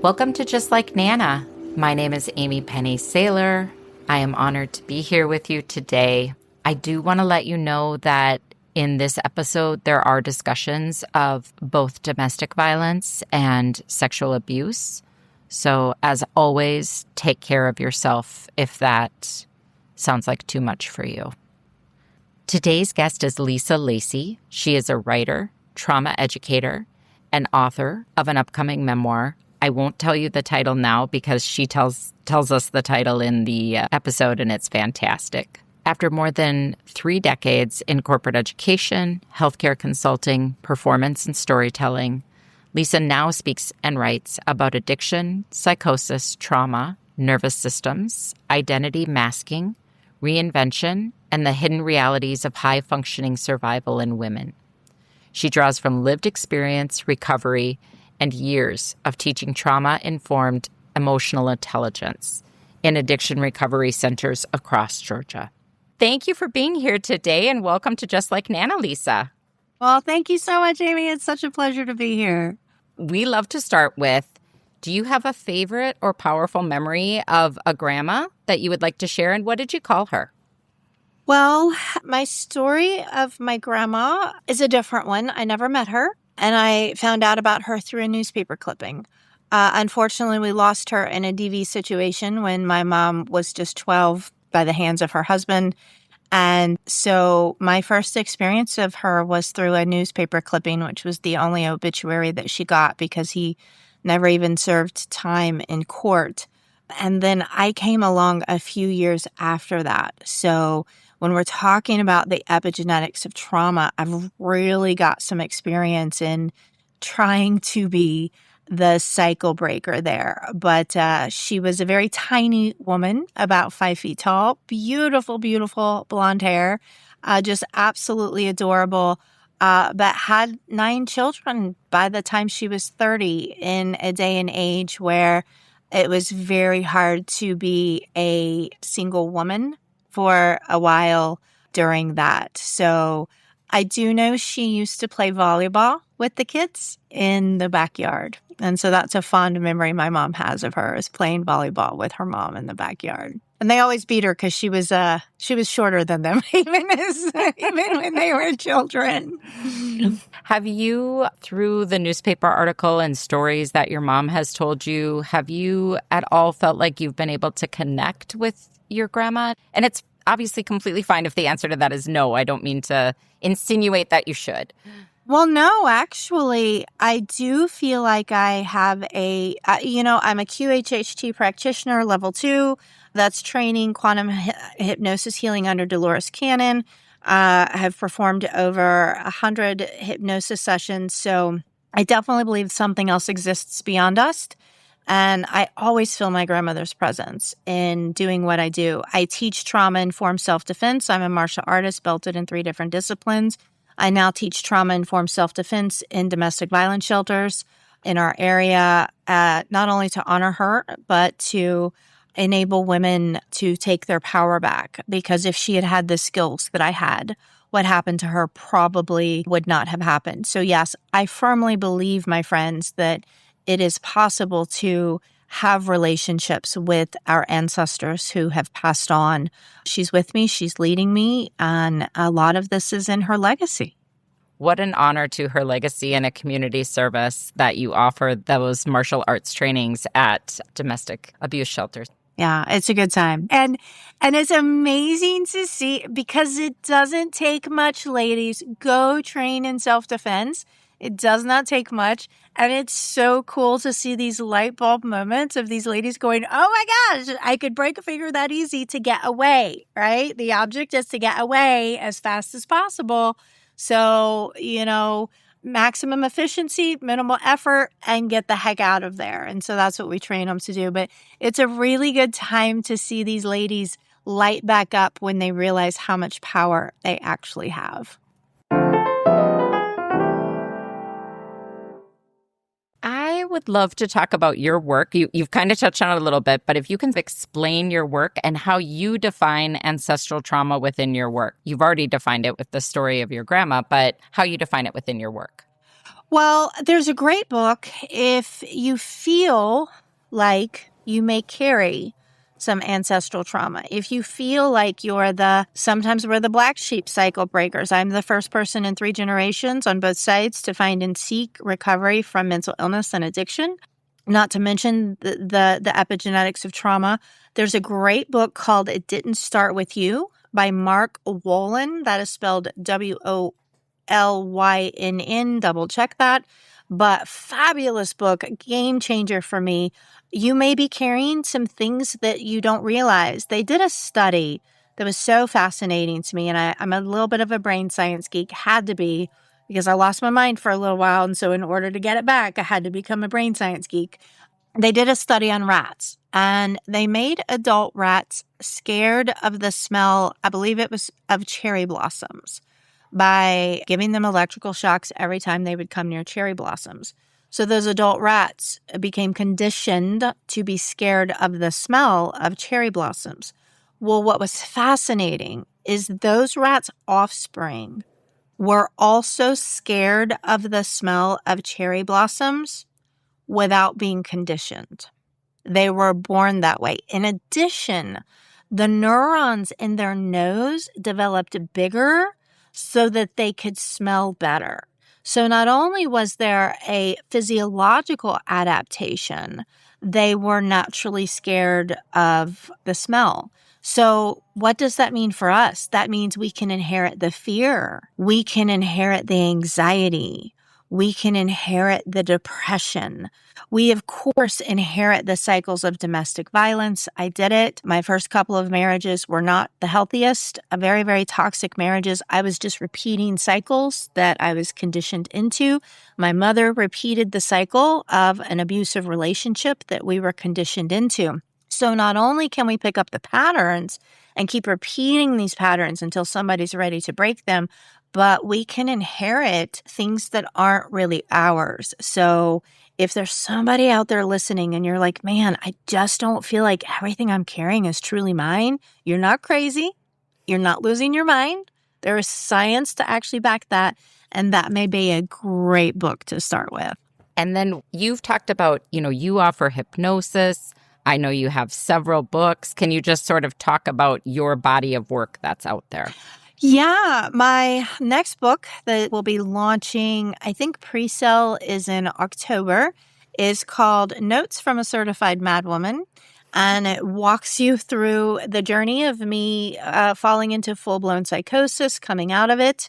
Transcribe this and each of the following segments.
Welcome to Just Like Nana. My name is Amy Penny Saylor. I am honored to be here with you today. I do want to let you know that in this episode, there are discussions of both domestic violence and sexual abuse. So as always, take care of yourself if that sounds like too much for you. Today's guest is Lacy. She is a writer, trauma educator, and author of an upcoming memoir. I won't tell you the title now because she tells us the title in the episode, and it's fantastic. After more than 3 decades in corporate education, healthcare consulting, performance, and storytelling, Lacy now speaks and writes about addiction, psychosis, trauma, nervous systems, identity masking, reinvention, and the hidden realities of high-functioning survival in women. She draws from lived experience, recovery, and years of teaching trauma-informed emotional intelligence in addiction recovery centers across Georgia. Thank you for being here today, and welcome to Just Like Nana, Lacy. Well, thank you so much, Amy. It's such a pleasure to be here. We love to start with, do you have a favorite or powerful memory of a grandma that you would like to share, and what did you call her? Well, my story of my grandma is a different one. I never met her, and I found out about her through a newspaper clipping. Unfortunately, we lost her in a DV situation when my mom was just 12 by the hands of her husband. And so my first experience of her was through a newspaper clipping, which was the only obituary that she got because he never even served time in court. And then I came along a few years after that. So when we're talking about the epigenetics of trauma, I've really got some experience in trying to be the cycle breaker there. But she was a very tiny woman, about 5 feet tall, beautiful, beautiful blonde hair, just absolutely adorable, but had 9 children by the time she was 30 in a day and age where it was very hard to be a single woman for a while during that. So I do know she used to play volleyball with the kids in the backyard. And so that's a fond memory my mom has of her, is playing volleyball with her mom in the backyard. And they always beat her because she was shorter than them, even when they were children. Have you, through the newspaper article and stories that your mom has told you, have you at all felt like you've been able to connect with your grandma? And it's obviously completely fine if the answer to that is no. I don't mean to insinuate that you should. Well, no, actually, I do feel like I have I'm a QHHT practitioner, level 2. That's training quantum hypnosis healing under Dolores Cannon. I have performed over 100 hypnosis sessions. So I definitely believe something else exists beyond us. And I always feel my grandmother's presence in doing what I do. I teach trauma-informed self-defense. I'm a martial artist, belted in 3 different disciplines. I now teach trauma-informed self-defense in domestic violence shelters in our area, not only to honor her, but to enable women to take their power back. Because if she had had the skills that I had, what happened to her probably would not have happened. So yes, I firmly believe, my friends, that it is possible to have relationships with our ancestors who have passed on. She's with me, she's leading me, and a lot of this is in her legacy. What an honor to her legacy and a community service that you offer those martial arts trainings at domestic abuse shelters. Yeah, it's a good time. And it's amazing to see, because it doesn't take much, ladies. Go train in self-defense. It does not take much. And it's so cool to see these light bulb moments of these ladies going, oh my gosh, I could break a finger that easy to get away, right? The object is to get away as fast as possible. So, maximum efficiency, minimal effort, and get the heck out of there. And so that's what we train them to do. But it's a really good time to see these ladies light back up when they realize how much power they actually have. I would love to talk about your work. You've kind of touched on it a little bit, but if you can explain your work and how you define ancestral trauma within your work. You've already defined it with the story of your grandma, but how you define it within your work. Well, there's a great book if you feel like you may carry some ancestral trauma. If you feel like sometimes we're the black sheep cycle breakers. I'm the first person in 3 generations on both sides to find and seek recovery from mental illness and addiction, not to mention the epigenetics of trauma. There's a great book called It Didn't Start With You by Mark Wolynn. That is spelled Wolynn, double check that. But fabulous book, game changer for me. You may be carrying some things that you don't realize. They did a study that was so fascinating to me, and I'm a little bit of a brain science geek, had to be, because I lost my mind for a little while, and so in order to get it back, I had to become a brain science geek. They did a study on rats, and they made adult rats scared of the smell, I believe it was of cherry blossoms, by giving them electrical shocks every time they would come near cherry blossoms. So those adult rats became conditioned to be scared of the smell of cherry blossoms. Well, what was fascinating is those rats' offspring were also scared of the smell of cherry blossoms without being conditioned. They were born that way. In addition, the neurons in their nose developed bigger so that they could smell better. So not only was there a physiological adaptation, they were naturally scared of the smell. So what does that mean for us? That means we can inherit the fear. We can inherit the anxiety. We can inherit the depression. We, of course, inherit the cycles of domestic violence. I did it. My first couple of marriages were not the healthiest, very, very toxic marriages. I was just repeating cycles that I was conditioned into. My mother repeated the cycle of an abusive relationship that we were conditioned into. So not only can we pick up the patterns and keep repeating these patterns until somebody's ready to break them, but we can inherit things that aren't really ours. So if there's somebody out there listening and you're like, man, I just don't feel like everything I'm carrying is truly mine, you're not crazy. You're not losing your mind. There is science to actually back that. And that may be a great book to start with. And then you've talked about, you offer hypnosis. I know you have several books. Can you just sort of talk about your body of work that's out there? Yeah, my next book that will be launching, I think pre-sale is in October, is called Notes from a Certified Madwoman. And it walks you through the journey of me falling into full-blown psychosis, coming out of it.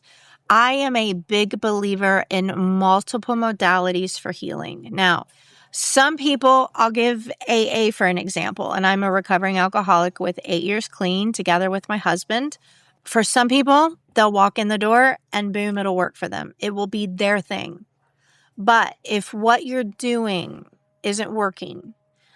I am a big believer in multiple modalities for healing. Now, some people, I'll give AA for an example, and I'm a recovering alcoholic with 8 years clean together with my husband. For some people, they'll walk in the door and boom, it'll work for them. It will be their thing. But if what you're doing isn't working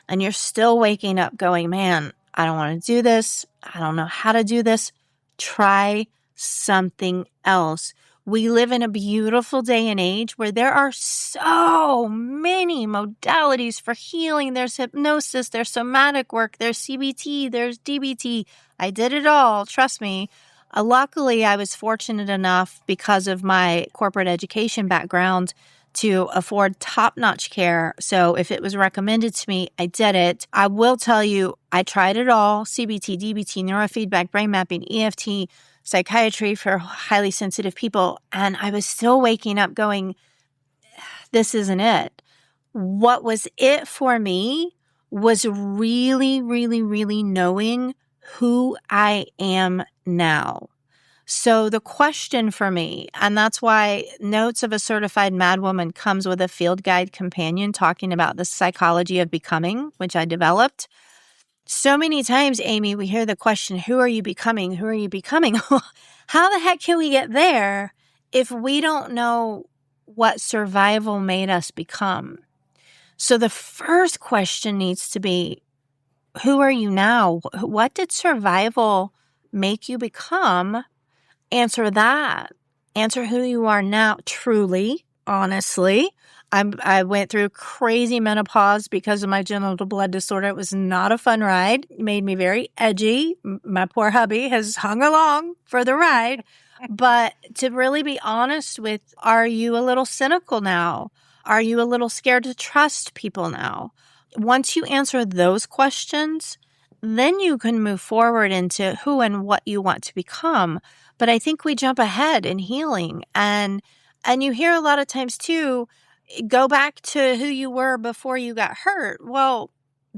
and you're still waking up going, man, I don't want to do this. I don't know how to do this. Try something else. We live in a beautiful day and age where there are so many modalities for healing. There's hypnosis, there's somatic work, there's CBT, there's DBT. I did it all. Trust me. Luckily, I was fortunate enough because of my corporate education background to afford top-notch care. So if it was recommended to me, I did it. I will tell you, I tried it all: CBT, DBT, neurofeedback, brain mapping, EFT, psychiatry for highly sensitive people. And I was still waking up going, this isn't it. What was it for me was really, really, really knowing who I am now. So the question for me, and that's why Notes of a Certified Madwoman comes with a field guide companion talking about the psychology of becoming, which I developed. So many times, Amy, we hear the question, who are you becoming? Who are you becoming? How the heck can we get there if we don't know what survival made us become? So the first question needs to be, who are you now? What did survival make you become? Answer that. Answer who you are now, truly, honestly. I went through crazy menopause because of my genital blood disorder. It was not a fun ride. It made me very edgy. My poor hubby has hung along for the ride. But to really be honest with, are you a little cynical now? Are you a little scared to trust people now? Once you answer those questions, then you can move forward into who and what you want to become. But I think we jump ahead in healing, and you hear a lot of times too, go back to who you were before you got hurt. Well,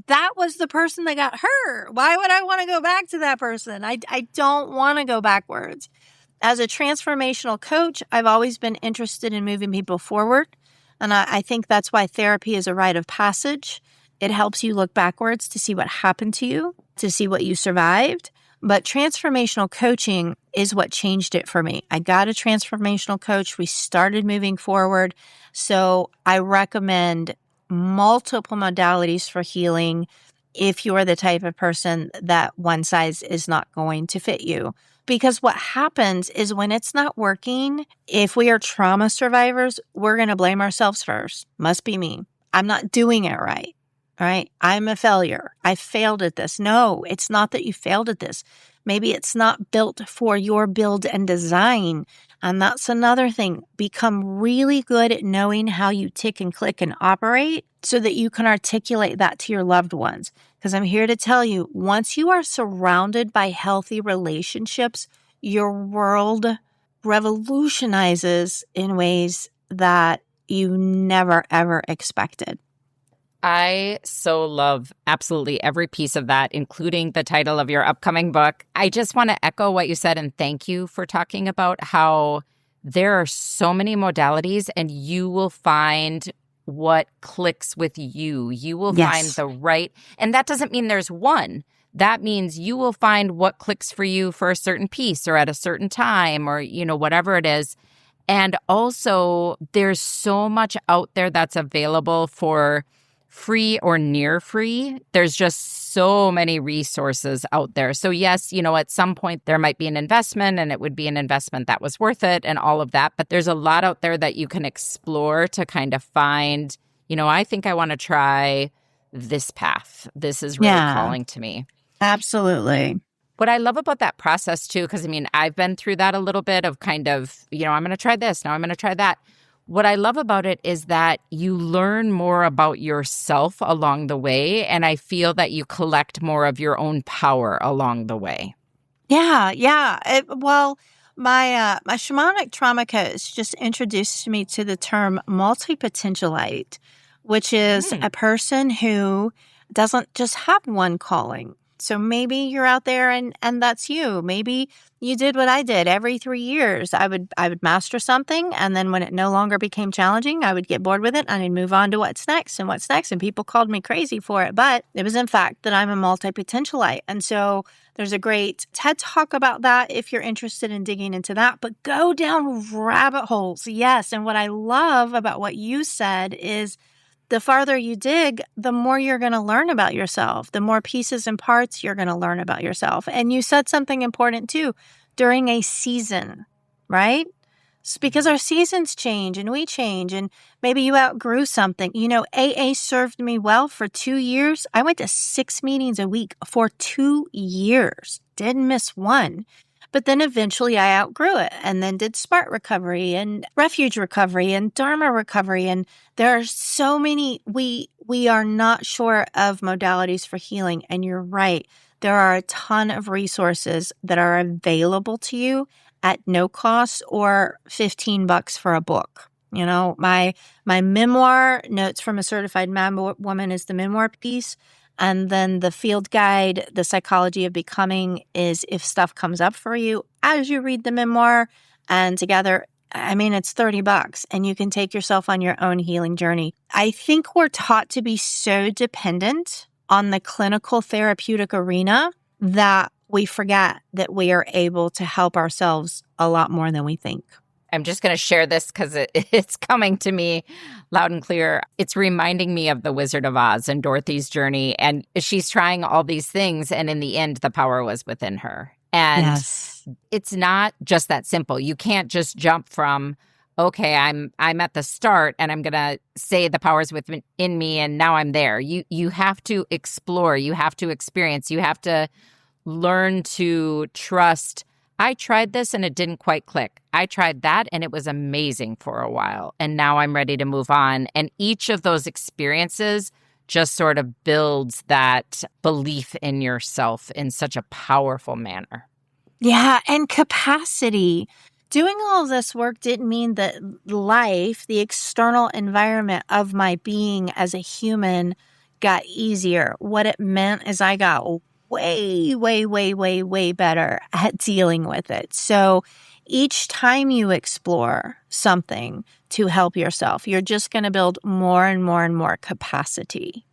that was the person that got hurt. Why would I want to go back to that person? I don't want to go backwards. As a transformational coach, I've always been interested in moving people forward. And I think that's why therapy is a rite of passage. It helps you look backwards to see what happened to you, to see what you survived. But transformational coaching is what changed it for me. I got a transformational coach. We started moving forward. So I recommend multiple modalities for healing if you're the type of person that one size is not going to fit you. Because what happens is when it's not working, if we are trauma survivors, we're going to blame ourselves first. Must be me. I'm not doing it right. All right. I'm a failure. I failed at this. No, it's not that you failed at this. Maybe it's not built for your build and design. And that's another thing. Become really good at knowing how you tick and click and operate so that you can articulate that to your loved ones. Because I'm here to tell you, once you are surrounded by healthy relationships, your world revolutionizes in ways that you never, ever expected. I so love absolutely every piece of that, including the title of your upcoming book. I just want to echo what you said and thank you for talking about how there are so many modalities and you will find what clicks with you. You will find the right, and that doesn't mean there's one. That means you will find what clicks for you for a certain piece or at a certain time or, whatever it is. And also, there's so much out there that's available for free or near free. There's just so many resources out there. So yes, at some point there might be an investment and it would be an investment that was worth it and all of that. But there's a lot out there that you can explore to kind of find, I think I want to try this path. This is really calling to me. Absolutely. What I love about that process too, because I've been through that a little bit of kind of, I'm going to try this. Now I'm going to try that. What I love about it is that you learn more about yourself along the way, and I feel that you collect more of your own power along the way. Yeah. My shamanic trauma coach just introduced me to the term multi-potentialite, which is a person who doesn't just have one calling. So maybe you're out there and that's you. Maybe you did what I did. Every 3 years, I would master something. And then when it no longer became challenging, I would get bored with it and I'd move on to what's next and what's next. And people called me crazy for it. But it was in fact that I'm a multi-potentialite. And so there's a great TED Talk about that if you're interested in digging into that. But go down rabbit holes. Yes. And what I love about what you said is the farther you dig, the more you're going to learn about yourself, the more pieces and parts you're going to learn about yourself. And you said something important too, during a season, right? It's because our seasons change and we change, and maybe you outgrew something. AA served me well for 2 years. I went to 6 meetings a week for 2 years, didn't miss one. But then eventually I outgrew it and then did SMART recovery and refuge recovery and Dharma recovery. And there are so many, we are not sure of modalities for healing. And you're right. There are a ton of resources that are available to you at no cost or $15 for a book. My memoir, Notes from a Certified Madwoman, is the memoir piece. And then the field guide, The Psychology of Becoming, is if stuff comes up for you as you read the memoir. And together, it's $30 and you can take yourself on your own healing journey. I think we're taught to be so dependent on the clinical therapeutic arena that we forget that we are able to help ourselves a lot more than we think. I'm just going to share this because it's coming to me loud and clear. It's reminding me of The Wizard of Oz and Dorothy's journey. And she's trying all these things. And in the end, the power was within her. And it's not just that simple. You can't just jump from, okay, I'm at the start and I'm going to say the powers within me and now I'm there. You have to explore, you have to experience, you have to learn to trust. I tried this and it didn't quite click. I tried that and it was amazing for a while. And now I'm ready to move on. And each of those experiences just sort of builds that belief in yourself in such a powerful manner. Yeah, and capacity. Doing all this work didn't mean that life, the external environment of my being as a human, got easier. What it meant is I got way, way, way, way, way better at dealing with it. So each time you explore something to help yourself, you're just going to build more and more and more capacity.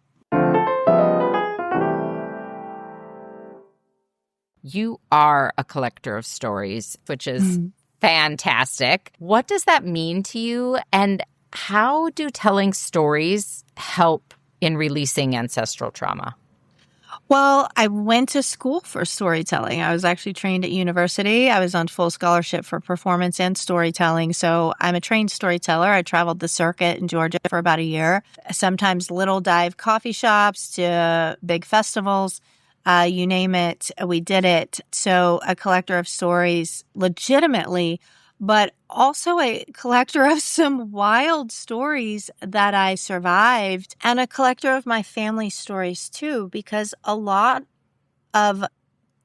You are a collector of stories, which is fantastic. What does that mean to you? And how do telling stories help in releasing ancestral trauma? Well, I went to school for storytelling. I was actually trained at university. I was on full scholarship for performance and storytelling. So I'm a trained storyteller. I traveled the circuit in Georgia for about a year, sometimes little dive coffee shops to big festivals. You name it, we did it. So a collector of stories legitimately, but also a collector of some wild stories that I survived and a collector of my family stories too, because a lot of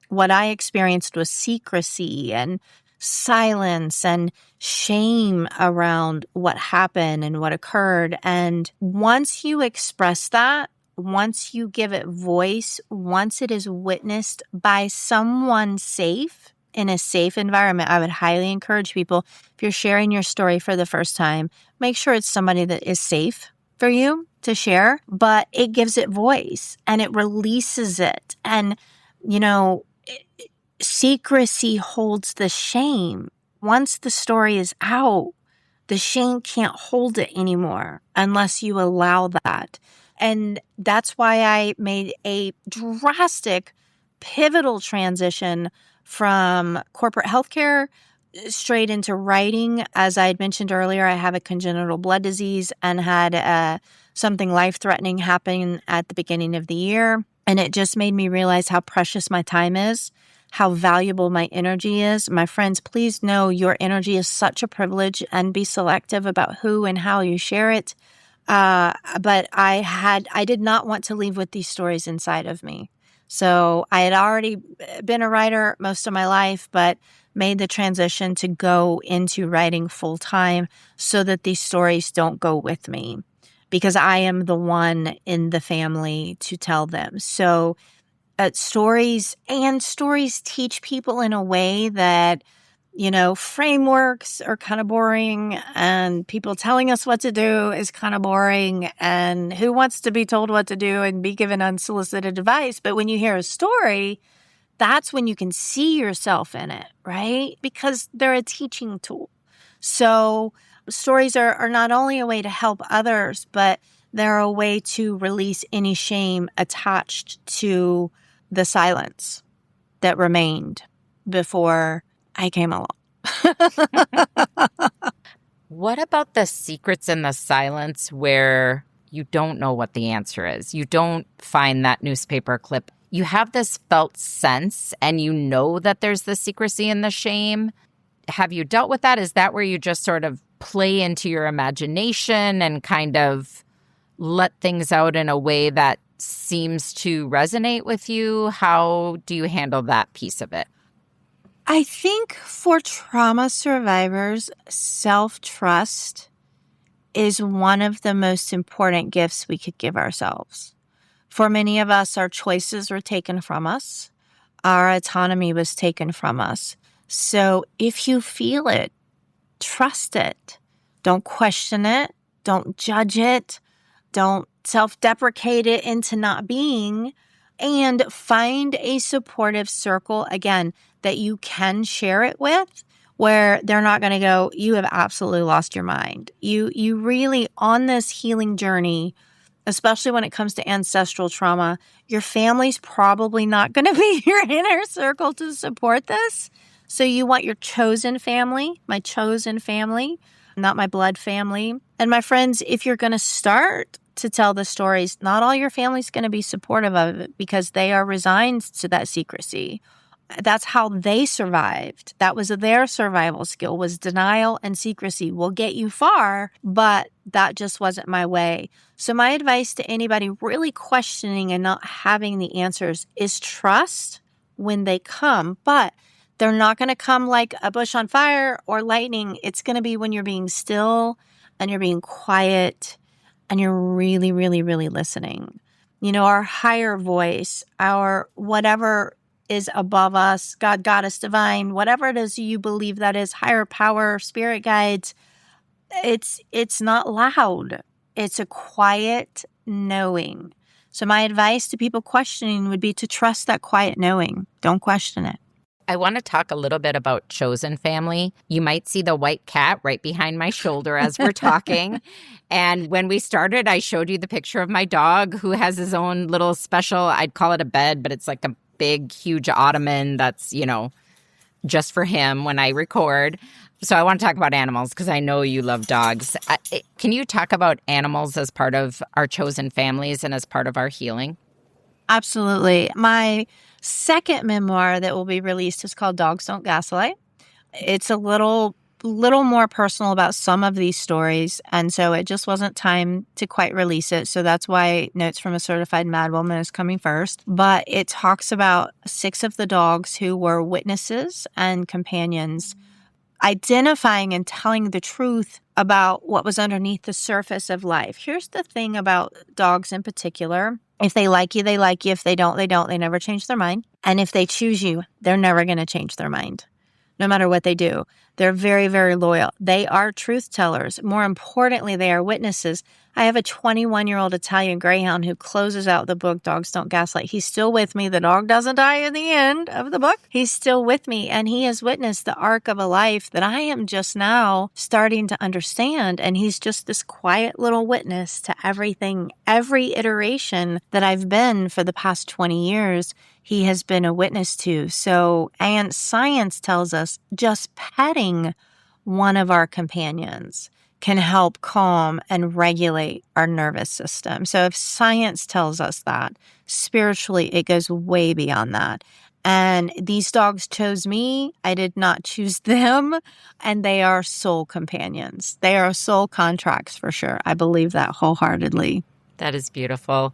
what I experienced was secrecy and silence and shame around what happened and what occurred. And once you express that, once you give it voice, once it is witnessed by someone safe in a safe environment, I would highly encourage people, if you're sharing your story for the first time, make sure it's somebody that is safe for you to share, but it gives it voice and it releases it. And, you know, secrecy holds the shame. Once the story is out, the shame can't hold it anymore unless you allow that. And that's why I made a drastic, pivotal transition from corporate healthcare straight into writing. As I had mentioned earlier, I have a congenital blood disease and had something life-threatening happen at the beginning of the year. And it just made me realize how precious my time is, how valuable my energy is. My friends, please know your energy is such a privilege and be selective about who and how you share it. But I did not want to leave with these stories inside of me. So I had already been a writer most of my life, but made the transition to go into writing full time so that these stories don't go with me, because I am the one in the family to tell them. So stories teach people in a way that, frameworks are kind of boring and people telling us what to do is kind of boring. And who wants to be told what to do and be given unsolicited advice? But when you hear a story, that's when you can see yourself in it, right? Because they're a teaching tool. So stories are not only a way to help others, but they're a way to release any shame attached to the silence that remained before I came along. What about the secrets in the silence where you don't know what the answer is? You don't find that newspaper clip. You have this felt sense and you know that there's the secrecy and the shame. Have you dealt with that? Is that where you just sort of play into your imagination and kind of let things out in a way that seems to resonate with you? How do you handle that piece of it? I think for trauma survivors, self-trust is one of the most important gifts we could give ourselves. For many of us, our choices were taken from us. Our autonomy was taken from us. So if you feel it, trust it. Don't question it. Don't judge it. Don't self-deprecate it into not being. And find a supportive circle, again, that you can share it with, where they're not going to go, you have absolutely lost your mind. You really, on this healing journey, especially when it comes to ancestral trauma, your family's probably not going to be your inner circle to support this. So you want your chosen family, my chosen family, not my blood family. And my friends, if you're going to start to tell the stories, not all your family's going to be supportive of it because they are resigned to that secrecy. That's how they survived. That was their survival skill, was denial and secrecy will get you far, but that just wasn't my way. So my advice to anybody really questioning and not having the answers is trust when they come, but they're not going to come like a bush on fire or lightning. It's going to be when you're being still and you're being quiet and you're really, really, really listening. Our higher voice, our whatever is above us, God, Goddess, divine, whatever it is you believe that is, higher power, spirit guides, it's not loud. It's a quiet knowing. So my advice to people questioning would be to trust that quiet knowing. Don't question it. I want to talk a little bit about chosen family. You might see the white cat right behind my shoulder as we're talking. And when we started, I showed you the picture of my dog who has his own little special, I'd call it a bed, but it's like a big, huge ottoman that's, just for him when I record. So I want to talk about animals because I know you love dogs. Can you talk about animals as part of our chosen families and as part of our healing? Absolutely. My second memoir that will be released is called Dogs Don't Gaslight. It's a little more personal about some of these stories, and so it just wasn't time to quite release it. So that's why Notes from a Certified Madwoman is coming first. But it talks about 6 of the dogs who were witnesses and companions, identifying and telling the truth about what was underneath the surface of life. Here's the thing about dogs in particular. If they like you, they like you. If they don't, they don't. They never change their mind. And if they choose you, they're never going to change their mind, no matter what they do. They're very, very loyal. They are truth tellers. More importantly, they are witnesses. I have a 21-year-old Italian Greyhound who closes out the book, Dogs Don't Gaslight. He's still with me. The dog doesn't die in the end of the book. He's still with me, and he has witnessed the arc of a life that I am just now starting to understand. And he's just this quiet little witness to everything, every iteration that I've been for the past 20 years. He has been a witness to. So, and science tells us just petting one of our companions can help calm and regulate our nervous system. So if science tells us that, spiritually, it goes way beyond that. And these dogs chose me. I did not choose them. And they are soul companions. They are soul contracts for sure. I believe that wholeheartedly. That is beautiful.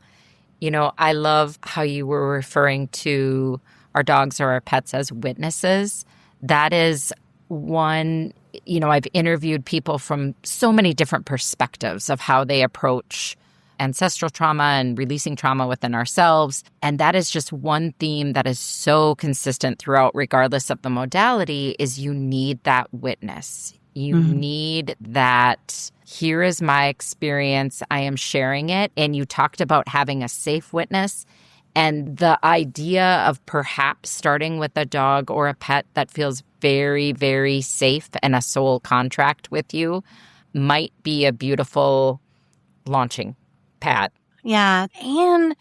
I love how you were referring to our dogs or our pets as witnesses. That is one, I've interviewed people from so many different perspectives of how they approach ancestral trauma and releasing trauma within ourselves. And that is just one theme that is so consistent throughout, regardless of the modality, is you need that witness. You need that, here is my experience, I am sharing it. And you talked about having a safe witness. And the idea of perhaps starting with a dog or a pet that feels very, very safe and a soul contract with you might be a beautiful launching pad. Yeah. And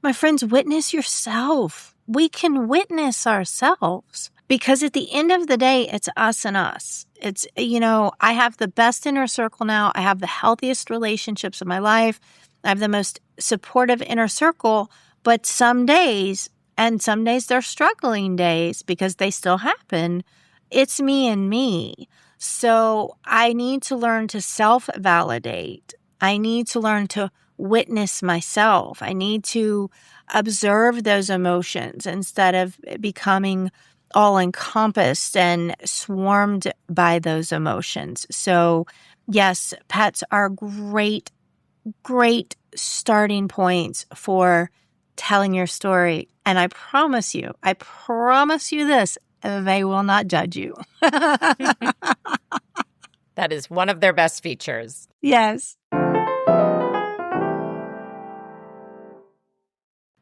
my friends, witness yourself. We can witness ourselves. Because at the end of the day, it's us and us. It's, I have the best inner circle now. I have the healthiest relationships of my life. I have the most supportive inner circle. But some days they're struggling days because they still happen. It's me and me. So I need to learn to self-validate. I need to learn to witness myself. I need to observe those emotions instead of becoming all encompassed and swarmed by those emotions. So yes, pets are great starting points for telling your story. And I promise you this, they will not judge you. That is one of their best features. Yes.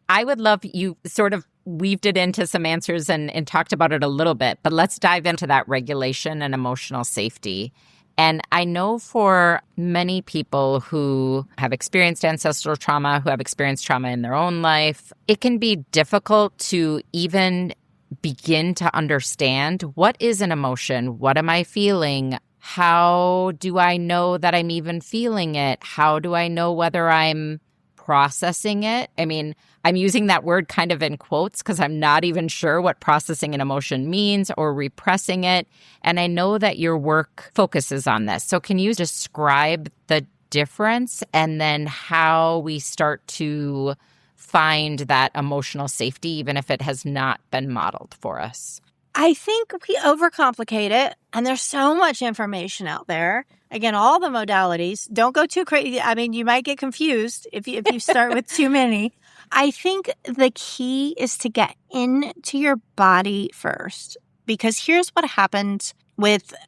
I would love, you sort of weaved it into some answers and talked about it a little bit, but let's dive into that regulation and emotional safety. And I know for many people who have experienced ancestral trauma, who have experienced trauma in their own life, it can be difficult to even begin to understand what is an emotion, what am I feeling, How do I know that I'm even feeling it? How do I know whether I'm processing it? I mean, I'm using that word kind of in quotes because I'm not even sure what processing an emotion means or repressing it. And I know that your work focuses on this. So can you describe the difference and then how we start to find that emotional safety, even if it has not been modeled for us? I think we overcomplicate it, and there's so much information out there. Again, all the modalities. Don't go too crazy. I mean, you might get confused if you start with too many. I think the key is to get into your body first, because here's what happens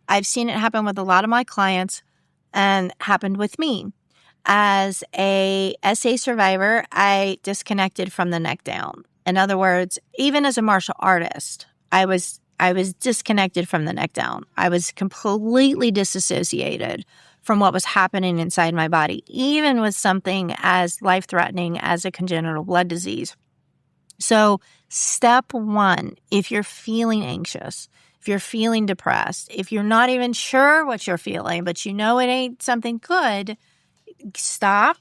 I've seen it happen with a lot of my clients and happened with me. As a SA survivor, I disconnected from the neck down. In other words, even as a martial artist, I was disconnected from the neck down. I was completely disassociated from what was happening inside my body, even with something as life-threatening as a congenital blood disease. So step one, if you're feeling anxious, if you're feeling depressed, if you're not even sure what you're feeling, but you know it ain't something good, stop.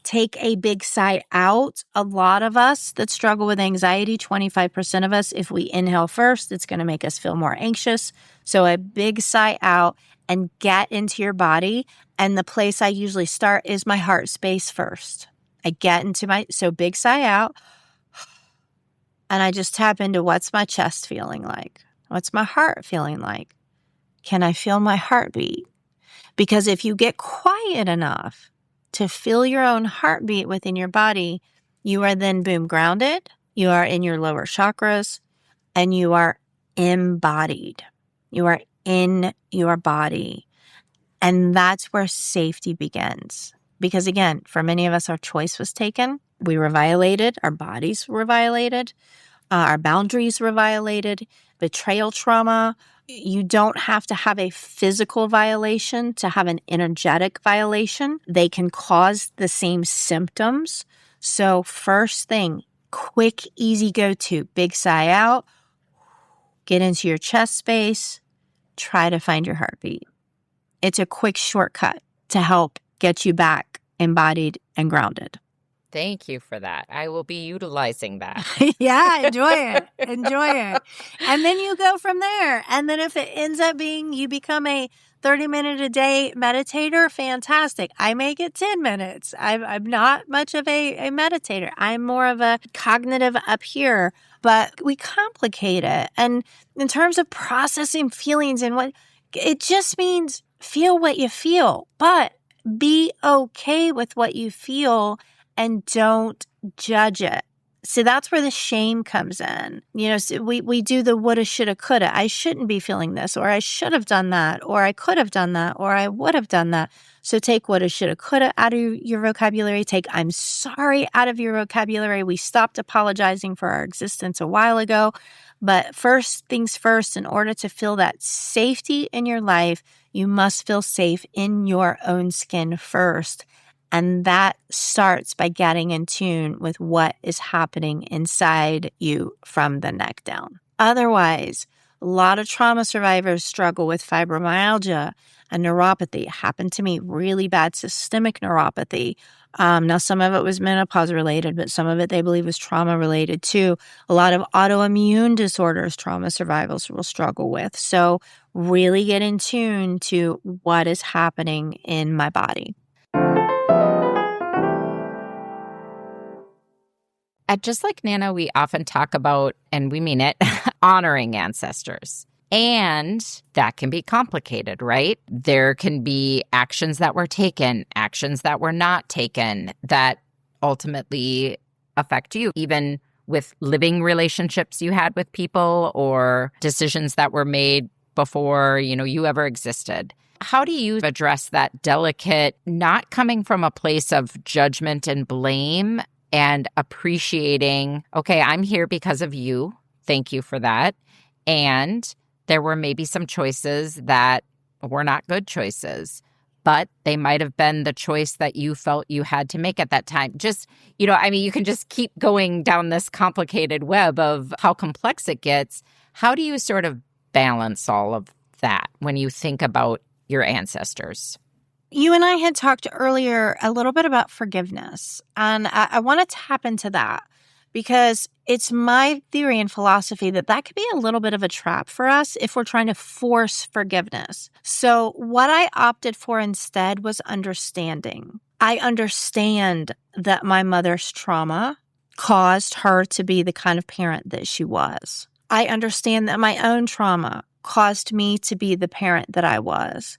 Take a big sigh out. A lot of us that struggle with anxiety, 25% of us, if we inhale first, it's going to make us feel more anxious. So a big sigh out and get into your body. And the place I usually start is my heart space first. I get into so big sigh out. And I just tap into what's my chest feeling like? What's my heart feeling like? Can I feel my heartbeat? Because if you get quiet enough to feel your own heartbeat within your body, you are then, boom, grounded. You are in your lower chakras and you are embodied. You are in your body. And that's where safety begins. Because again, for many of us, our choice was taken. We were violated. Our bodies were violated. Our boundaries were violated. Betrayal trauma. You don't have to have a physical violation to have an energetic violation. They can cause the same symptoms. So first thing, quick, easy go-to, big sigh out, get into your chest space, try to find your heartbeat. It's a quick shortcut to help get you back embodied and grounded. Thank you for that. I will be utilizing that. Yeah, enjoy it. Enjoy it. And then you go from there. And then if it ends up being you become a 30-minute a day meditator, fantastic. I make it 10 minutes. I'm not much of a meditator. I'm more of a cognitive up here, but we complicate it. And in terms of processing feelings and what it just means, feel what you feel, but be okay with what you feel and don't judge it. So that's where the shame comes in. You know, so we do the woulda, shoulda, coulda. I shouldn't be feeling this, or I should have done that, or I could have done that, or I would have done that. So take woulda, shoulda, coulda out of your vocabulary. Take I'm sorry out of your vocabulary. We stopped apologizing for our existence a while ago. But first things first, in order to feel that safety in your life, you must feel safe in your own skin first. And that starts by getting in tune with what is happening inside you from the neck down. Otherwise, a lot of trauma survivors struggle with fibromyalgia and neuropathy. It happened to me, really bad systemic neuropathy. Now, some of it was menopause related, but some of it they believe was trauma related too. A lot of autoimmune disorders trauma survivors will struggle with. So really get in tune to what is happening in my body. At Just Like Nana, we often talk about, and we mean it, honoring ancestors. And that can be complicated, right? There can be actions that were taken, actions that were not taken that ultimately affect you, even with living relationships you had with people or decisions that were made before, you ever existed. How do you address that delicate, not coming from a place of judgment and blame, and appreciating, okay, I'm here because of you. Thank you for that. And there were maybe some choices that were not good choices, but they might have been the choice that you felt you had to make at that time. Just, you can just keep going down this complicated web of how complex it gets. How do you sort of balance all of that when you think about your ancestors. You and I had talked earlier a little bit about forgiveness, and I want to tap into that because it's my theory and philosophy that that could be a little bit of a trap for us if we're trying to force forgiveness. So what I opted for instead was understanding. I understand that my mother's trauma caused her to be the kind of parent that she was. I understand that my own trauma caused me to be the parent that I was.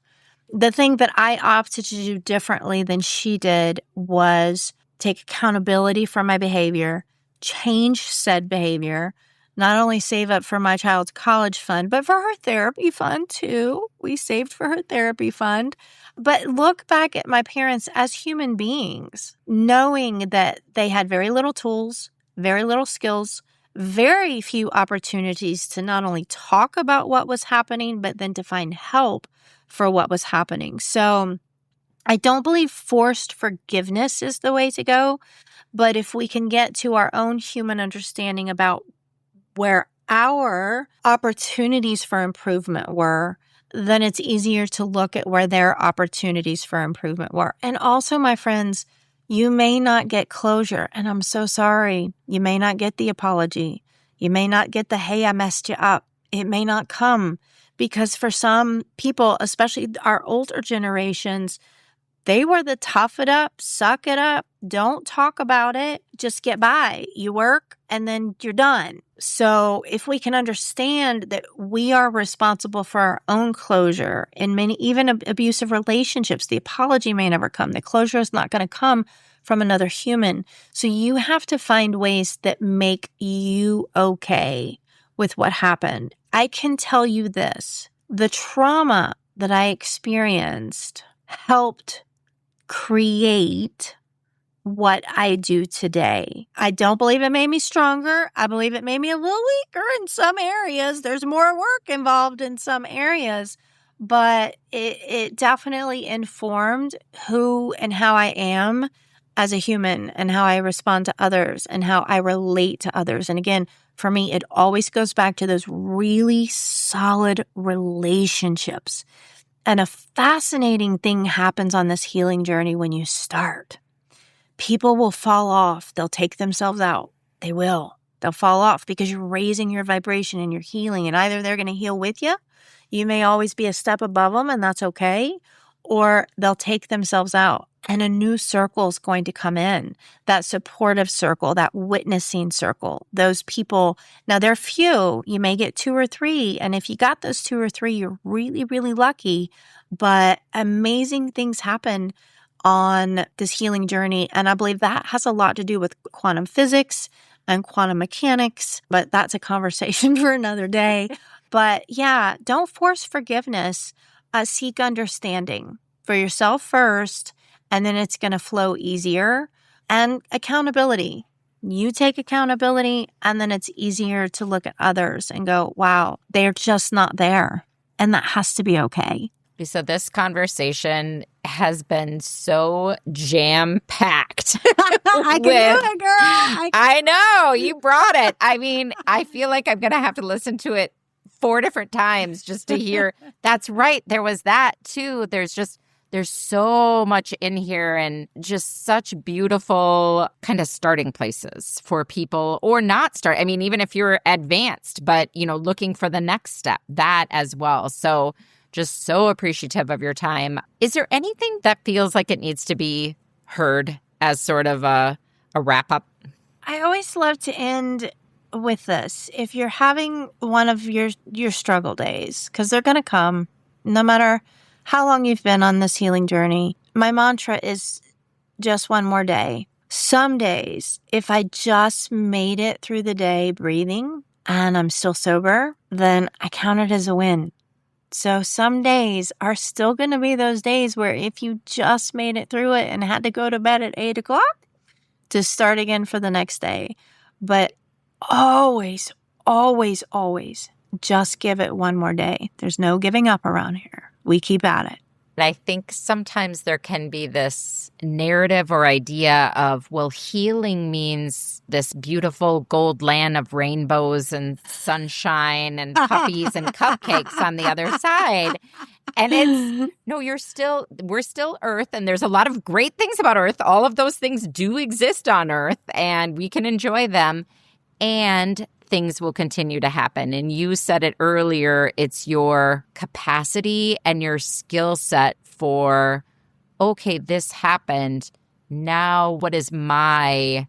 The thing that I opted to do differently than she did was take accountability for my behavior, change said behavior, not only save up for my child's college fund, but for her therapy fund too. We saved for her therapy fund. But look back at my parents as human beings, knowing that they had very little tools, very little skills, very few opportunities to not only talk about what was happening, but then to find help for what was happening. So I don't believe forced forgiveness is the way to go. But if we can get to our own human understanding about where our opportunities for improvement were, then it's easier to look at where their opportunities for improvement were. And also, my friends, you may not get closure, and I'm so sorry. You may not get the apology. You may not get the, hey, I messed you up. It may not come because for some people, especially our older generations, they were the tough it up, suck it up, don't talk about it, just get by. You work and then you're done. So if we can understand that we are responsible for our own closure in many, even abusive relationships, the apology may never come. The closure is not going to come from another human. So you have to find ways that make you okay with what happened. I can tell you this, the trauma that I experienced helped create what I do today. I don't believe it made me stronger. I believe it made me a little weaker in some areas. There's more work involved in some areas, but it definitely informed who and how I am as a human and how I respond to others and how I relate to others. And again, for me, it always goes back to those really solid relationships. And a fascinating thing happens on this healing journey when you start. People will fall off. They'll take themselves out. They will. They'll fall off because you're raising your vibration and you're healing. And either they're going to heal with you. You may always be a step above them, and that's okay. Or they'll take themselves out. And a new circle is going to come in, that supportive circle, that witnessing circle. Those people, now they're few, you may get 2 or 3. And if you got those 2 or 3, you're really, really lucky. But amazing things happen on this healing journey. And I believe that has a lot to do with quantum physics and quantum mechanics. But that's a conversation for another day. But yeah, don't force forgiveness. Seek understanding for yourself first. And then it's going to flow easier. And accountability. You take accountability, and then it's easier to look at others and go, wow, they're just not there. And that has to be okay. So this conversation has been so jam-packed. I can do it, girl. I know. You brought it. I mean, I feel like I'm going to have to listen to it 4 different times just to hear. That's right. There was that too. There's so much in here and just such beautiful kind of starting places for people or not start. I mean, even if you're advanced, but, looking for the next step, that as well. So just so appreciative of your time. Is there anything that feels like it needs to be heard as sort of a wrap up? I always love to end with this. If you're having one of your struggle days, because they're going to come, no matter how long you've been on this healing journey, my mantra is just one more day. Some days, if I just made it through the day breathing and I'm still sober, then I count it as a win. So some days are still going to be those days where if you just made it through it and had to go to bed at 8 o'clock to start again for the next day. But always, always, always just give it one more day. There's no giving up around here. We keep at it. I think sometimes there can be this narrative or idea of, well, healing means this beautiful gold land of rainbows and sunshine and puppies and cupcakes on the other side. And it's, no, we're still Earth, and there's a lot of great things about Earth. All of those things do exist on Earth, and we can enjoy them, and things will continue to happen. And you said it earlier, it's your capacity and your skill set for, okay, this happened. Now, what is my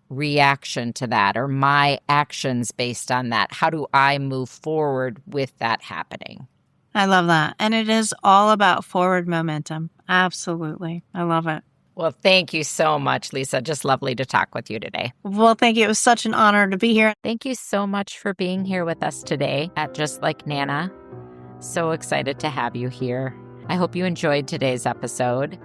reaction to that, or my actions based on that? How do I move forward with that happening? I love that. And it is all about forward momentum. Absolutely. I love it. Well, thank you so much, Lisa. Just lovely to talk with you today. Well, thank you. It was such an honor to be here. Thank you so much for being here with us today at Just Like Nana. So excited to have you here. I hope you enjoyed today's episode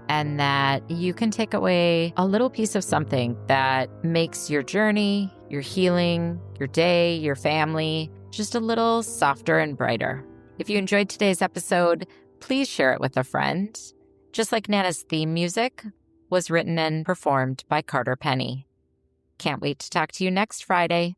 and that you can take away a little piece of something that makes your journey, your healing, your day, your family just a little softer and brighter. If you enjoyed today's episode, please share it with a friend. Just Like Nana's theme music was written and performed by Carter Penny. Can't wait to talk to you next Friday.